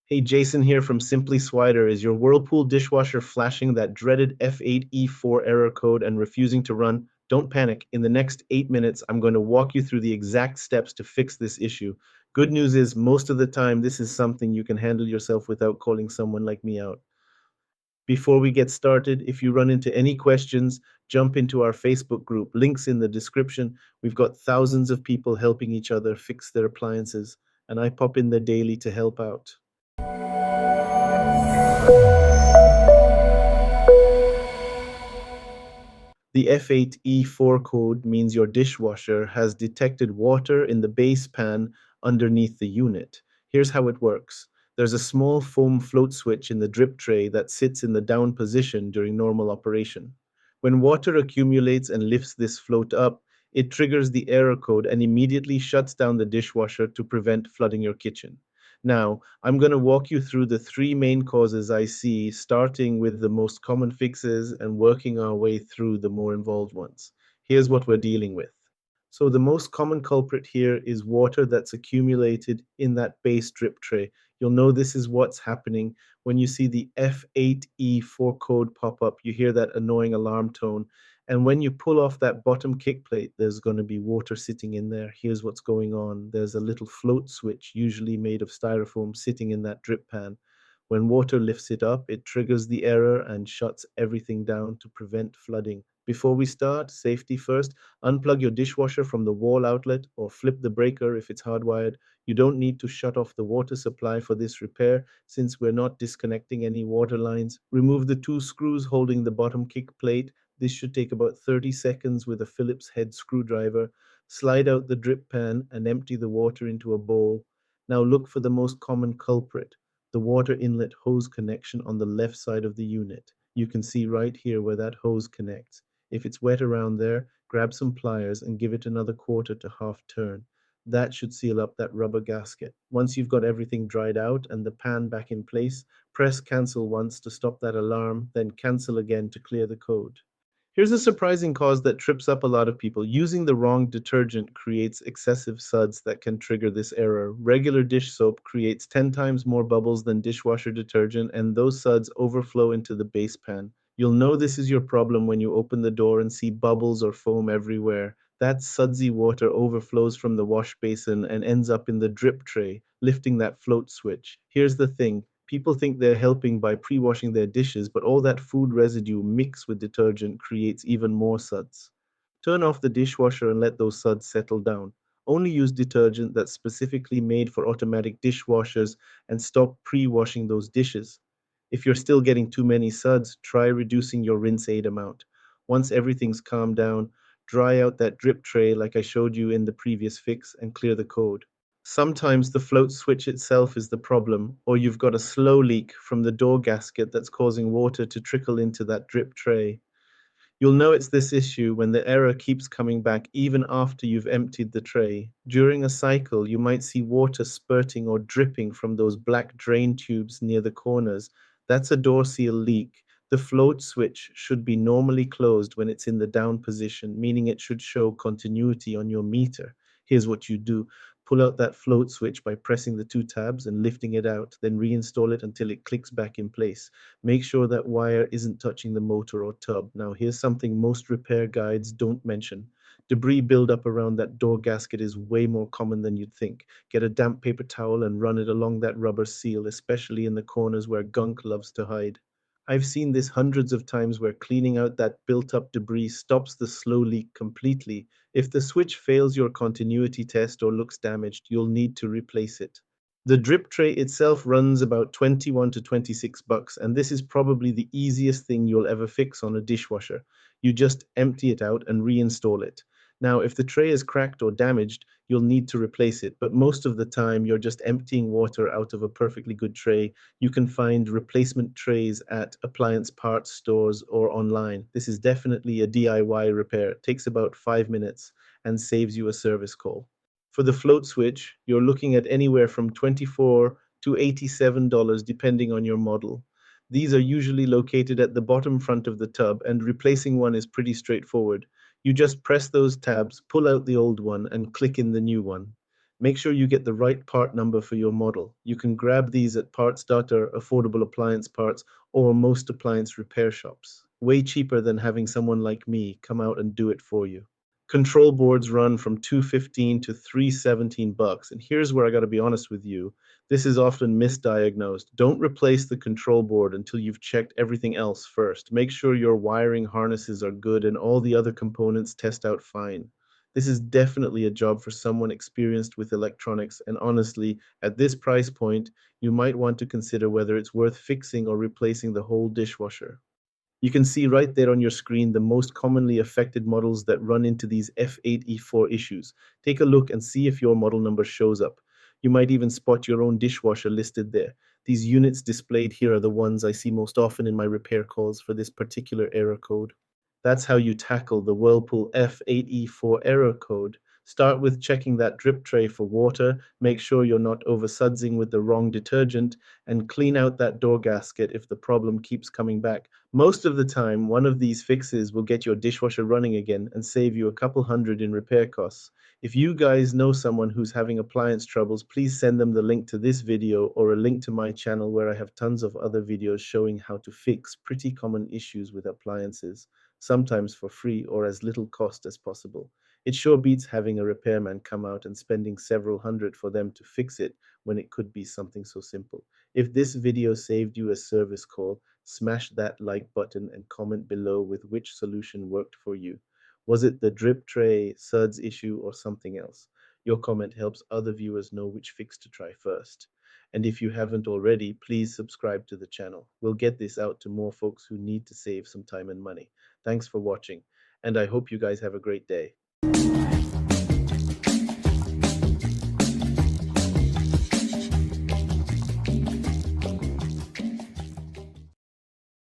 Hey, Jason here from Simply Swider. Is your Whirlpool dishwasher flashing that dreaded F8E4 error code and refusing to run? Don't panic. In the next 8 minutes, I'm going to walk you through the exact steps to fix this issue. Good news is, most of the time, this is something you can handle yourself without calling someone like me out. Before we get started, if you run into any questions, jump into our Facebook group. Links in the description. We've got thousands of people helping each other fix their appliances, and I pop in there daily to help out. The F8E4 code means your dishwasher has detected water in the base pan underneath the unit. Here's how it works. There's a small foam float switch in the drip tray that sits in the down position during normal operation. When water accumulates and lifts this float up, it triggers the error code and immediately shuts down the dishwasher to prevent flooding your kitchen. Now, I'm going to walk you through the three main causes I see, starting with the most common fixes and working our way through the more involved ones. Here's what we're dealing with. So, the most common culprit here is water that's accumulated in that base drip tray. You'll know this is what's happening when you see the F8E4 code pop up. You hear that annoying alarm tone. And when you pull off that bottom kick plate, there's going to be water sitting in there. Here's what's going on. There's a little float switch, usually made of styrofoam, sitting in that drip pan. When water lifts it up, it triggers the error and shuts everything down to prevent flooding. Before we start, safety first. Unplug your dishwasher from the wall outlet or flip the breaker if it's hardwired. You don't need to shut off the water supply for this repair since we're not disconnecting any water lines. Remove the two screws holding the bottom kick plate. This should take about 30 seconds with a Phillips head screwdriver. Slide out the drip pan and empty the water into a bowl. Now look for the most common culprit, the water inlet hose connection on the left side of the unit. You can see right here where that hose connects. If it's wet around there, grab some pliers and give it another quarter to half turn. That should seal up that rubber gasket. Once you've got everything dried out and the pan back in place, press cancel once to stop that alarm, then cancel again to clear the code. Here's a surprising cause that trips up a lot of people. Using the wrong detergent creates excessive suds that can trigger this error. Regular dish soap creates 10 times more bubbles than dishwasher detergent, and those suds overflow into the base pan. You'll know this is your problem when you open the door and see bubbles or foam everywhere. That sudsy water overflows from the wash basin and ends up in the drip tray, lifting that float switch. Here's the thing. People think they're helping by pre-washing their dishes, but all that food residue mixed with detergent creates even more suds. Turn off the dishwasher and let those suds settle down. Only use detergent that's specifically made for automatic dishwashers and stop pre-washing those dishes. If you're still getting too many suds, try reducing your rinse aid amount. Once everything's calmed down, dry out that drip tray like I showed you in the previous fix and clear the code. Sometimes the float switch itself is the problem, or you've got a slow leak from the door gasket that's causing water to trickle into that drip tray. You'll know it's this issue when the error keeps coming back even after you've emptied the tray. During a cycle, you might see water spurting or dripping from those black drain tubes near the corners. That's a door seal leak. The float switch should be normally closed when it's in the down position, meaning it should show continuity on your meter. Here's what you do. Pull out that float switch by pressing the two tabs and lifting it out, then reinstall it until it clicks back in place. Make sure that wire isn't touching the motor or tub. Now, here's something most repair guides don't mention. Debris buildup around that door gasket is way more common than you'd think. Get a damp paper towel and run it along that rubber seal, especially in the corners where gunk loves to hide. I've seen this hundreds of times where cleaning out that built up debris stops the slow leak completely. If the switch fails your continuity test or looks damaged, you'll need to replace it. The drip tray itself runs about 21 to 26 bucks, and this is probably the easiest thing you'll ever fix on a dishwasher. You just empty it out and reinstall it. Now, if the tray is cracked or damaged, you'll need to replace it, but most of the time you're just emptying water out of a perfectly good tray. You can find replacement trays at appliance parts stores or online. This is definitely a DIY repair. It takes about 5 minutes and saves you a service call. For the float switch, you're looking at anywhere from $24 to $87 depending on your model. These are usually located at the bottom front of the tub, and replacing one is pretty straightforward. You just press those tabs, pull out the old one, and click in the new one. Make sure you get the right part number for your model. You can grab these at Parts Data, Affordable Appliance Parts, or most appliance repair shops. Way cheaper than having someone like me come out and do it for you. Control boards run from 215 to 317 bucks. And here's where I got to be honest with you. This is often misdiagnosed. Don't replace the control board until you've checked everything else first. Make sure your wiring harnesses are good and all the other components test out fine. This is definitely a job for someone experienced with electronics, and honestly, at this price point, you might want to consider whether it's worth fixing or replacing the whole dishwasher. You can see right there on your screen the most commonly affected models that run into these F8E4 issues. Take a look and see if your model number shows up. You might even spot your own dishwasher listed there. These units displayed here are the ones I see most often in my repair calls for this particular error code. That's how you tackle the Whirlpool F8E4 error code. Start with checking that drip tray for water, make sure you're not over sudsing with the wrong detergent, and clean out that door gasket if the problem keeps coming back. Most of the time, one of these fixes will get your dishwasher running again and save you a couple hundred in repair costs. If you guys know someone who's having appliance troubles, please send them the link to this video or a link to my channel where I have tons of other videos showing how to fix pretty common issues with appliances, sometimes for free or as little cost as possible. It sure beats having a repairman come out and spending several hundred for them to fix it when it could be something so simple. If this video saved you a service call, smash that like button and comment below with which solution worked for you. Was it the drip tray, suds issue, or something else? Your comment helps other viewers know which fix to try first. And if you haven't already, please subscribe to the channel. We'll get this out to more folks who need to save some time and money. Thanks for watching, and I hope you guys have a great day.